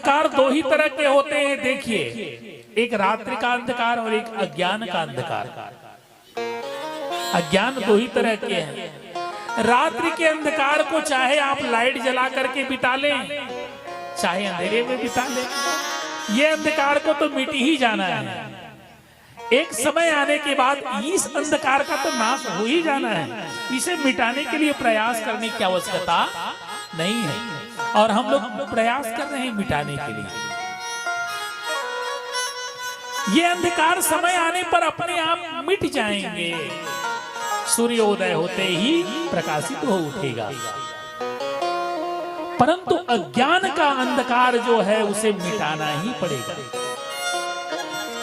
अंधकार दो ही तरह के होते हैं, देखिए, एक रात्रि का अंधकार और एक अज्ञान का अंधकार। अज्ञान दो ही तरह के हैं। रात्रि के अंधकार को चाहे आप लाइट जला करके बिता लें, चाहे अंधेरे में बिता लें, ये अंधकार को तो मिट ही जाना है। एक समय आने के बाद इस अंधकार का तो नाश हो ही जाना है। इसे मिटाने के लिए प्रयास करने की आवश्यकता नहीं है, और हम लोग प्रयास कर रहे हैं मिटाने के लिए। ये अंधकार समय आने पर अपने आप मिट जाएंगे, सूर्योदय होते ही प्रकाशित हो उठेगा। परंतु अज्ञान का अंधकार जो है उसे मिटाना ही पड़ेगा।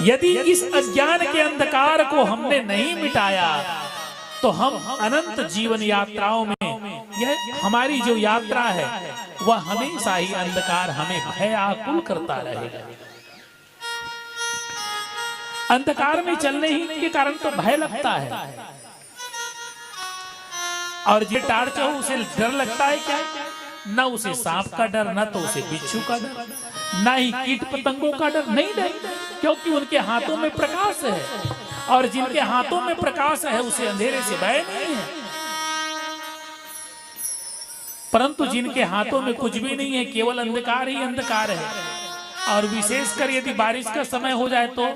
यदि इस अज्ञान के अंधकार को हमने नहीं मिटाया तो हम अनंत जीवन यात्राओं में, यह हमारी जो यात्रा है वह हमेशा ही अंधकार हमें भयाकुल करता रहेगा। अंधकार में चलने ही के कारण तो भय लगता है, और जो टार्च हो उसे डर लगता है क्या? न उसे सांप का डर, न तो उसे बिच्छू का डर, न ही कीट पतंगों का डर, नहीं डर, क्योंकि उनके हाथों में प्रकाश है, और जिनके हाथों में प्रकाश है उसे अंधेरे से भय नहीं है। परंतु जिनके हाथों में कुछ भी नहीं है, केवल अंधकार ही अंधकार है, और विशेषकर यदि बारिश का समय हो जाए तो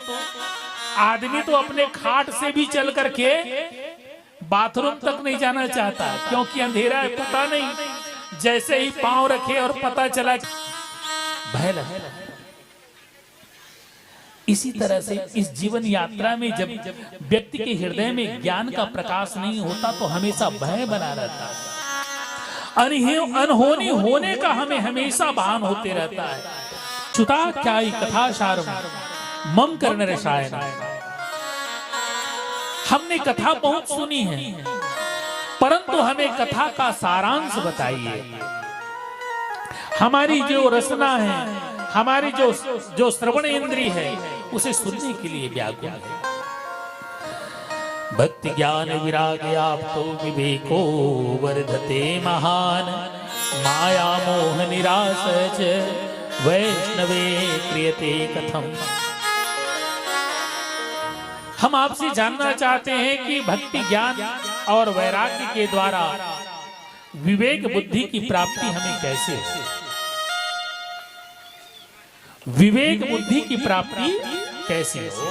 आदमी तो अपने खाट से भी चल करके बाथरूम तक नहीं जाना चाहता, क्योंकि अंधेरा है, पता नहीं, जैसे ही पांव रखे और पता चला भय लगता। इसी तरह से इस जीवन यात्रा में जब व्यक्ति के हृदय में ज्ञान का प्रकाश नहीं होता तो हमेशा भय बना रहता है, अनहोनी होने का हमें हमेशा भान होते रहता है। च्युता क्या कथा सारम मम कर्ण रसायन। हमने कथा बहुत सुनी है, परंतु हमें कथा का सारांश बताइए। हमारी जो रसना है, हमारी जो श्रवण इंद्रिय है, उसे सुनने के लिए व्याकुल है। भक्ति ज्ञान विराग आपको विवेको वर्धते महान, माया मोह निराश वैष्णवे क्रियते कथम। हम आपसे जानना चाहते हैं कि भक्ति ज्ञान और वैराग्य के द्वारा विवेक बुद्धि की प्राप्ति हमें कैसे हो? विवेक बुद्धि की प्राप्ति कैसे हो?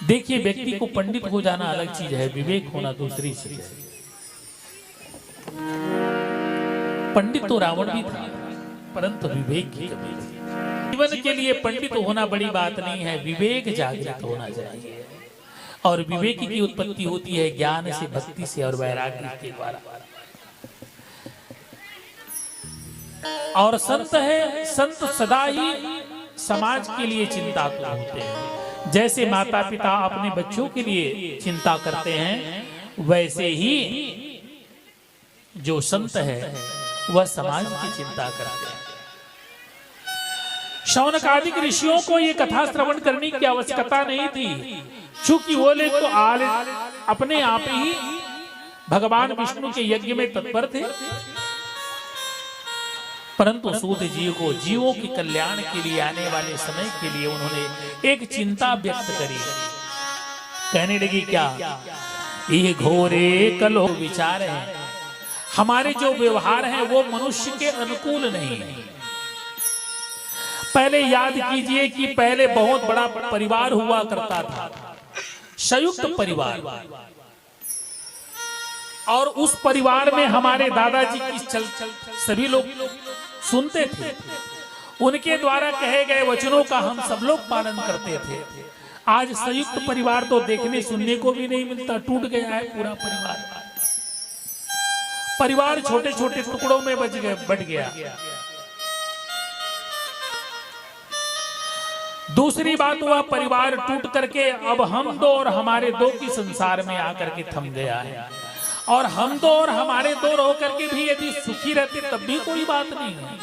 देखिए, व्यक्ति को पंडित हो जाना अलग चीज है, विवेक होना दूसरी चीज है। पंडित तो रावण भी था, परंतु विवेक की कमी थी। जीवन के लिए पंडित होना बड़ी बात नहीं है, विवेक जागृत होना चाहिए, और विवेक की उत्पत्ति होती है ज्ञान से, भक्ति से और वैराग्य के द्वारा। और संत है, संत सदा ही समाज के लिए चिंतातुर होते हैं। जैसे माता पिता अपने बच्चों के लिए चिंता करते हैं, वैसे ही जो संत है वह समाज की चिंता करते हैं। शौनकादिक ऋषियों को ये कथा श्रवण करने की आवश्यकता नहीं थी, चूंकि वो लोग तो अपने आप ही भगवान विष्णु के यज्ञ में तत्पर थे। परंतु सूत जी को जीवों के कल्याण के लिए आने वाले समय के लिए उन्होंने एक चिंता व्यक्त करी। कहने लगी, क्या ये घोरे कलो विचार है, हमारे जो व्यवहार है वो मनुष्य के अनुकूल नहीं है। पहले याद कीजिए कि पहले बहुत बड़ा परिवार हुआ करता था, संयुक्त परिवार, और उस परिवार में हमारे दादाजी की सभी लोग सुनते थे, उनके द्वारा कहे गए वचनों का हम सब लोग पालन करते थे। आज संयुक्त परिवार तो देखने सुनने को भी नहीं मिलता, टूट गया है पूरा परिवार। परिवार छोटे छोटे टुकड़ों में बट गया। दूसरी बात हुआ, परिवार टूट करके अब हम दो और हमारे दो की संसार में आकर के थम गया है, और हम दो और हमारे दो रह करके भी यदि सुखी रहते तब भी कोई बात नहीं है,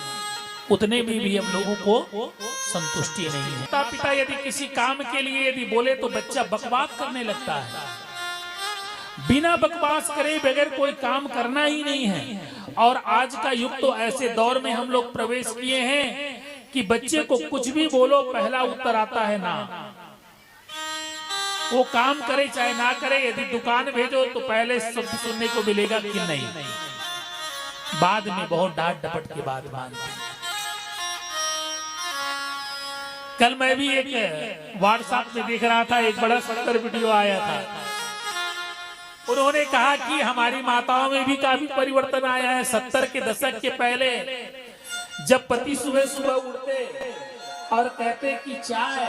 उतने में भी हम लोगों को संतुष्टि नहीं है। माता पिता यदि किसी काम के लिए यदि बोले तो बच्चा बकवास करने लगता है, बिना बकवास करे बगैर कोई काम करना ही नहीं है। और आज का युग तो ऐसे दौर में हम लोग प्रवेश किए हैं कि बच्चे को कुछ भी बोलो पहला उत्तर आता है ना। वो काम करे चाहे ना करे, यदि दुकान भेजो तो पहले शब्द सुनने को मिलेगा कि नहीं, बाद में बहुत डांट डपट के बाद मानते। कल मैं भी एक व्हाट्सएप में देख रहा था, एक बड़ा सुंदर वीडियो आया था। उन्होंने कहा कि हमारी माताओं में भी काफी परिवर्तन आया है। 70 के दशक के पहले जब पति सुबह सुबह उठते और कहते कि चाय,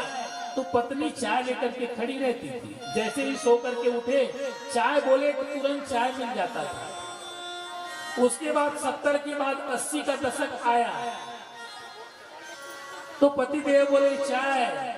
तो पत्नी चाय लेकर के खड़ी रहती थी। जैसे ही सो करके उठे चाय बोले तो तुरंत चाय मिल जाता था। उसके बाद 70 के बाद 80 का दशक आया तो पति देव बोले चाय।